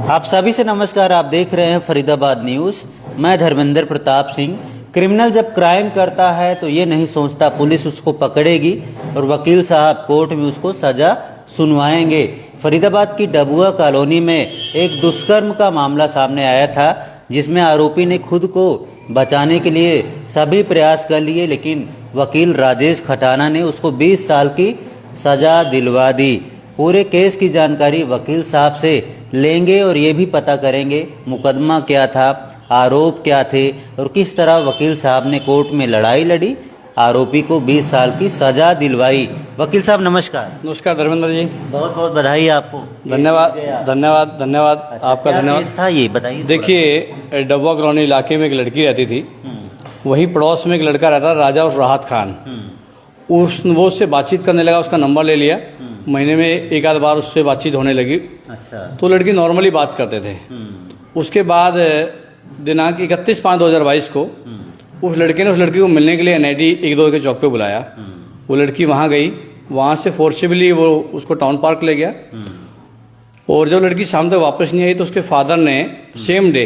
आप सभी से नमस्कार। आप देख रहे हैं फरीदाबाद न्यूज़। मैं धर्मेंद्र प्रताप सिंह। क्रिमिनल जब क्राइम करता है तो ये नहीं सोचता पुलिस उसको पकड़ेगी और वकील साहब कोर्ट में उसको सज़ा सुनवाएंगे। फरीदाबाद की डबुआ कॉलोनी में एक दुष्कर्म का मामला सामने आया था, जिसमें आरोपी ने खुद को बचाने के लिए सभी प्रयास कर लिए, लेकिन वकील राजेश खटाना ने उसको 20 साल की सज़ा दिलवा दी। पूरे केस की जानकारी वकील साहब से लेंगे और ये भी पता करेंगे मुकदमा क्या था, आरोप क्या थे और किस तरह वकील साहब ने कोर्ट में लड़ाई लड़ी, आरोपी को 20 साल की सज़ा दिलवाई। वकील साहब नमस्कार। नमस्कार धर्मेंद्र जी, बहुत बहुत बधाई आपको। धन्यवाद धन्यवाद धन्यवाद। अच्छा, आपका क्या धन्यवाद। केस था ये बताइए। देखिए, डब्बा कॉलोनी इलाके में एक लड़की रहती थी, वहीं पड़ोस में एक लड़का रहता राजा और राहत खान। वो उससे बातचीत करने लगा, उसका नंबर ले लिया। महीने में एक आध बार उससे बातचीत होने लगी। अच्छा। तो लड़की नॉर्मली बात करते थे। उसके बाद दिनांक 31/5/2022 को उस लड़के ने उस लड़की को मिलने के लिए NIT 1-2 के चौक पे बुलाया। वो लड़की वहाँ गई, वहाँ से फोर्सेबली वो उसको टाउन पार्क ले गया। और जब लड़की शाम तक वापस नहीं आई तो उसके फादर ने सेम डे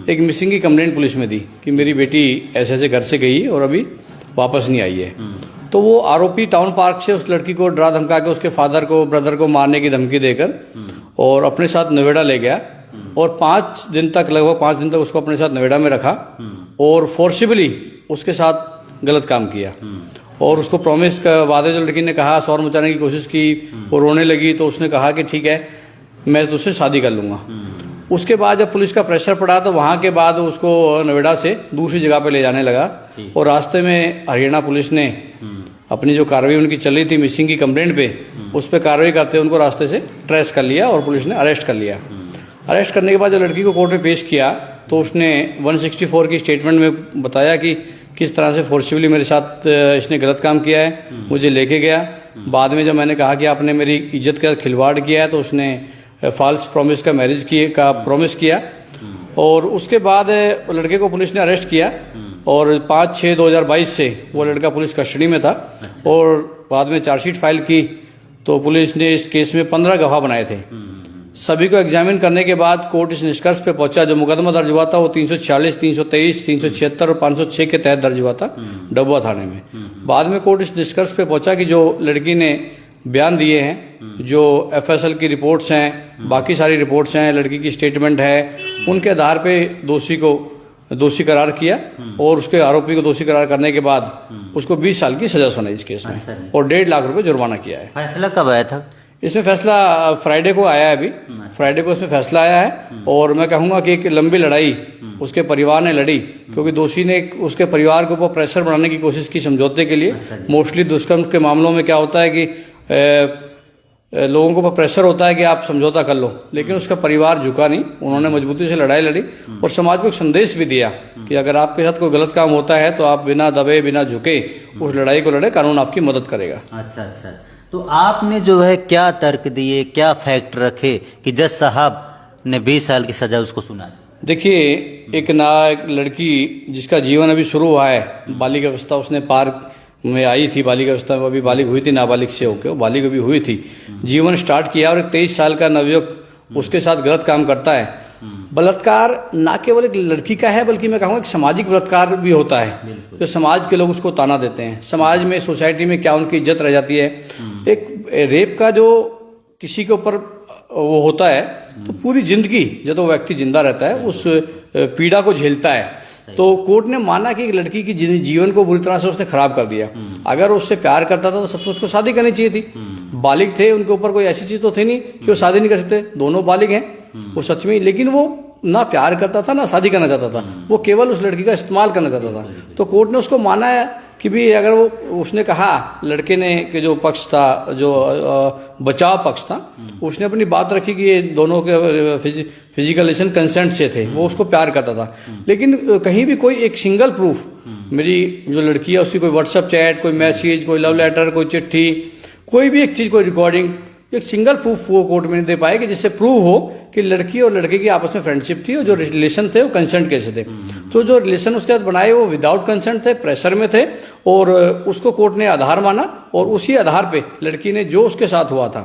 एक मिसिंग की कंप्लेंट पुलिस में दी कि मेरी बेटी ऐसे ऐसे घर से गई और अभी वापस नहीं आई है। तो वो आरोपी टाउन पार्क से उस लड़की को डरा धमका के उसके फादर को, ब्रदर को मारने की धमकी देकर और अपने साथ नोएडा ले गया और 5 दिन तक, लगभग 5 दिन तक उसको अपने साथ नोएडा में रखा और फोर्सिबली उसके साथ गलत काम किया। और उसको प्रॉमिस का वादे जो लड़की ने कहा, शोर मचाने की कोशिश की, वो रोने लगी तो उसने कहा कि ठीक है मैं तुझसे शादी कर लूँगा। उसके बाद जब पुलिस का प्रेशर पड़ा तो वहाँ के बाद उसको नोएडा से दूसरी जगह पे ले जाने लगा और रास्ते में हरियाणा पुलिस ने अपनी जो कार्रवाई उनकी चल रही थी मिसिंग की कंप्लेंट पे, उस पर कार्रवाई करते उनको रास्ते से ट्रेस कर लिया और पुलिस ने अरेस्ट कर लिया। अरेस्ट करने के बाद जब लड़की को कोर्ट में पेश किया तो उसने 164 की स्टेटमेंट में बताया कि किस तरह से फोर्सिबली मेरे साथ इसने गलत काम किया है, मुझे लेके गया। बाद में जब मैंने कहा कि आपने मेरी इज्जत का खिलवाड़ किया है तो उसने फॉल्स प्रॉमिस का मैरिज का प्रॉमिस किया। और उसके बाद लड़के को पुलिस ने अरेस्ट किया और 5/6/2022 से वो लड़का पुलिस कस्टडी में था। और बाद में चार्जशीट फाइल की तो पुलिस ने इस केस में 15 गवाह बनाए थे। सभी को एग्जामिन करने के बाद कोर्ट इस निष्कर्ष पे पहुंचा, जो मुकदमा दर्ज हुआ था वो 346, 323, 376 और 506 के तहत दर्ज हुआ था डबुआ थाने में। बाद में कोर्ट इस निष्कर्ष पे पहुंचा कि जो लड़की ने बयान दिए हैं, जो FSL की रिपोर्ट्स हैं, बाकी सारी रिपोर्ट्स हैं, लड़की की स्टेटमेंट है, उनके आधार पे दोषी को दोषी करार किया और उसके आरोपी को दोषी करार करने के बाद उसको 20 साल की सजा सुनाई इस केस में और 1.5 लाख रुपए जुर्माना किया है। फैसला कब आया था? इसमें फैसला फ्राइडे को आया है, अभी फ्राइडे को इसमें फैसला आया है। और मैं कहूँगा कि एक लंबी लड़ाई उसके परिवार ने लड़ी, क्योंकि दोषी ने उसके परिवार के ऊपर प्रेशर बनाने की कोशिश की समझौते के लिए। मोस्टली दुष्कर्म के मामलों में क्या होता है कि लोगों को प्रेशर होता है कि आप समझौता कर लो, लेकिन उसका परिवार झुका नहीं, उन्होंने मजबूती से लड़ाई लड़ी और समाज को एक संदेश भी दिया कि अगर आपके साथ कोई गलत काम होता है तो आप बिना दबे बिना झुके उस लड़ाई को लड़े, कानून आपकी मदद करेगा। अच्छा। तो आपने जो है क्या तर्क दिए, क्या फैक्ट रखे कि जज साहब ने 20 साल की सजा उसको सुना? देखिए, एक लड़की जिसका जीवन अभी शुरू हुआ है, बालिग अवस्था उसने पार्क में आई थी, बालिग अवस्था में अभी बालिग हुई थी, नाबालिग से होकर बालिग अभी हुई थी, जीवन स्टार्ट किया और एक 23 साल का नवयुवक उसके साथ गलत काम करता है। बलात्कार ना केवल एक लड़की का है, बल्कि मैं कहूँगा एक सामाजिक बलात्कार भी होता है, जो समाज के लोग उसको ताना देते हैं। समाज में, सोसाइटी में क्या उनकी इज्जत रह जाती है। एक रेप का जो किसी के ऊपर वो होता है तो पूरी जिंदगी जब वो व्यक्ति जिंदा रहता है उस पीड़ा को झेलता है। तो कोर्ट ने माना कि एक लड़की की जीवन को बुरी तरह से उसने खराब कर दिया। अगर उससे प्यार करता था तो सचमुच उसको शादी करनी चाहिए थी। बालिग थे, उनके ऊपर कोई ऐसी चीज तो थी नहीं कि वो शादी नहीं कर सकते, दोनों बालिग हैं वो सच में, लेकिन वो ना प्यार करता था ना शादी करना चाहता था, वो केवल उस लड़की का इस्तेमाल करना चाहता था। तो कोर्ट ने उसको माना है कि भी अगर वो उसने कहा, लड़के ने कि जो पक्ष था, जो बचाव पक्ष था, उसने अपनी बात रखी कि ये दोनों के फिजिकल रिलेशन कंसेंट से थे, वो उसको प्यार करता था। लेकिन कहीं भी कोई एक सिंगल प्रूफ, मेरी जो लड़की है उसकी कोई व्हाट्सएप चैट, कोई मैसेज, कोई लव लेटर, कोई चिट्ठी, कोई भी एक चीज, कोई रिकॉर्डिंग एक सिंगल प्रूफ वो कोर्ट में नहीं दे पाए कि जिससे प्रूव हो कि लड़की और लड़के की आपस में फ्रेंडशिप थी और जो रिलेशन थे वो कंसेंट कैसे थे। तो जो रिलेशन उसके बाद बनाए वो विदाउट कंसेंट थे, प्रेशर में थे, और उसको कोर्ट ने आधार माना और उसी आधार पे लड़की ने जो उसके साथ हुआ था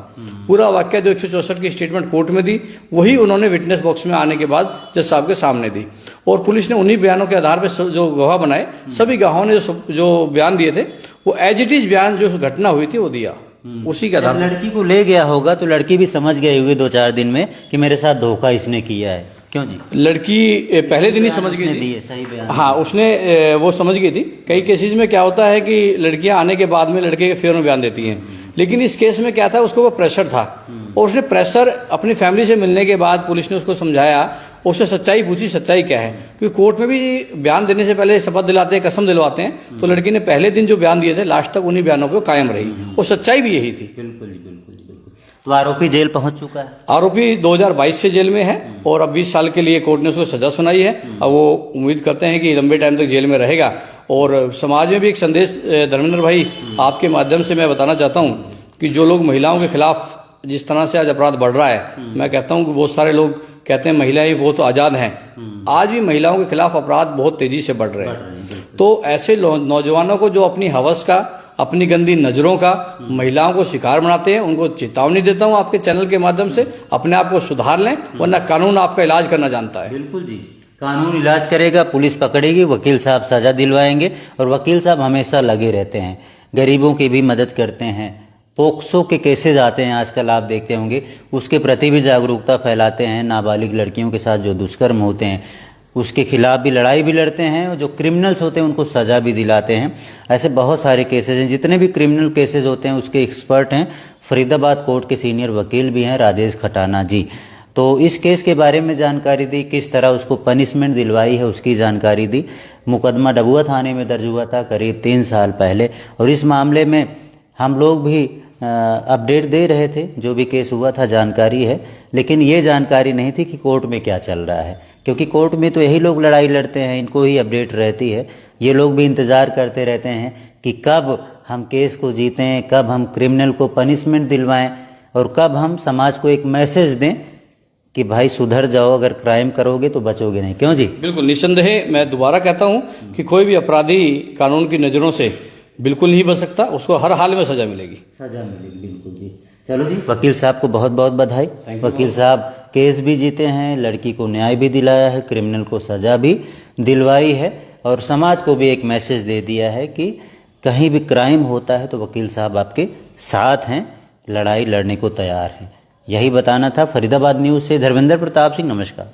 पूरा वाक्य जो 164 की स्टेटमेंट कोर्ट में दी वही उन्होंने विटनेस बॉक्स में आने के बाद जज साहब के सामने दी। और पुलिस ने उन्हीं बयानों के आधार पर जो गवाह बनाए, सभी गवाहों ने जो बयान दिए थे वो एज इट इज बयान जो घटना हुई थी वो दिया उसी के आधार। लड़की को ले गया होगा तो लड़की भी समझ गई होगी 2-4 दिन में कि मेरे साथ धोखा इसने किया है, क्यों जी? लड़की पहले दिन ही समझ गई थी। सही बयान। हाँ, उसने वो समझ गई थी। कई केसेस में क्या होता है कि लड़कियां आने के बाद में लड़के के फेवर में बयान देती हैं, लेकिन इस केस में क्या था, उसको वो प्रेशर था और उसने प्रेशर अपनी फैमिली से मिलने के बाद पुलिस ने उसको समझाया, उससे सच्चाई पूछी, सच्चाई क्या है, क्योंकि कोर्ट में भी बयान देने से पहले शपथ दिलाते हैं, कसम दिलवाते हैं, तो लड़की ने पहले दिन जो बयान दिए थे लास्ट तक उन्हीं बयानों पर कायम रही और सच्चाई भी यही थी। बिल्कुल जी, बिल्कुल जी, बिल्कुल। तो आरोपी जेल पहुंच चुका है? आरोपी 2022 से जेल में है और अब 20 साल के लिए कोर्ट ने उसको सजा सुनाई है। अब वो उम्मीद करते हैं कि लंबे टाइम तक जेल में रहेगा। और समाज में भी एक संदेश धर्मेंद्र भाई आपके माध्यम से मैं बताना चाहता हूँ कि जो लोग महिलाओं के खिलाफ जिस तरह से आज अपराध बढ़ रहा है, मैं कहता हूं कि बहुत सारे लोग कहते हैं महिलाएं बहुत आजाद हैं, आज भी महिलाओं के खिलाफ अपराध बहुत तेजी से बढ़ रहे हैं। तो ऐसे नौजवानों को जो अपनी हवस का, अपनी गंदी नजरों का महिलाओं को शिकार बनाते हैं, उनको चेतावनी देता हूं आपके चैनल के माध्यम से, अपने आप को सुधार लें, वरना कानून आपका इलाज करना जानता है। बिल्कुल जी, कानून इलाज करेगा, पुलिस पकड़ेगी, वकील साहब सजा दिलवाएंगे और वकील साहब हमेशा लगे रहते हैं, गरीबों की भी मदद करते हैं। पोक्सो के केसेज आते हैं आजकल, आप देखते होंगे, उसके प्रति भी जागरूकता फैलाते हैं। नाबालिग लड़कियों के साथ जो दुष्कर्म होते हैं उसके खिलाफ भी लड़ाई भी लड़ते हैं, और जो क्रिमिनल्स होते हैं उनको सज़ा भी दिलाते हैं। ऐसे बहुत सारे केसेज हैं, जितने भी क्रिमिनल केसेज होते हैं उसके एक्सपर्ट हैं। फरीदाबाद कोर्ट के सीनियर वकील भी हैं राजेश खटाना जी। तो इस केस के बारे में जानकारी दी, किस तरह उसको पनिशमेंट दिलवाई है उसकी जानकारी दी। मुकदमा डबुआ थाने में दर्ज हुआ था करीब 3 साल पहले, और इस मामले में हम लोग भी अपडेट दे रहे थे, जो भी केस हुआ था जानकारी है, लेकिन ये जानकारी नहीं थी कि कोर्ट में क्या चल रहा है, क्योंकि कोर्ट में तो यही लोग लड़ाई लड़ते हैं, इनको ही अपडेट रहती है। ये लोग भी इंतज़ार करते रहते हैं कि कब हम केस को जीतें, कब हम क्रिमिनल को पनिशमेंट दिलवाएं और कब हम समाज को एक मैसेज दें कि भाई सुधर जाओ, अगर क्राइम करोगे तो बचोगे नहीं, क्यों जी? बिल्कुल, निस्संदेह मैं दोबारा कहता हूं कि कोई भी अपराधी कानून की नज़रों से बिल्कुल नहीं बच सकता, उसको हर हाल में सजा मिलेगी। सजा मिलेगी, बिल्कुल जी। चलो जी, वकील साहब को बहुत बहुत बधाई। वकील साहब केस भी जीते हैं, लड़की को न्याय भी दिलाया है, क्रिमिनल को सजा भी दिलवाई है, और समाज को भी एक मैसेज दे दिया है कि कहीं भी क्राइम होता है तो वकील साहब आपके साथ हैं, लड़ाई लड़ने को तैयार हैं। यही बताना था। फरीदाबाद न्यूज़ से धर्मेंद्र प्रताप सिंह, नमस्कार।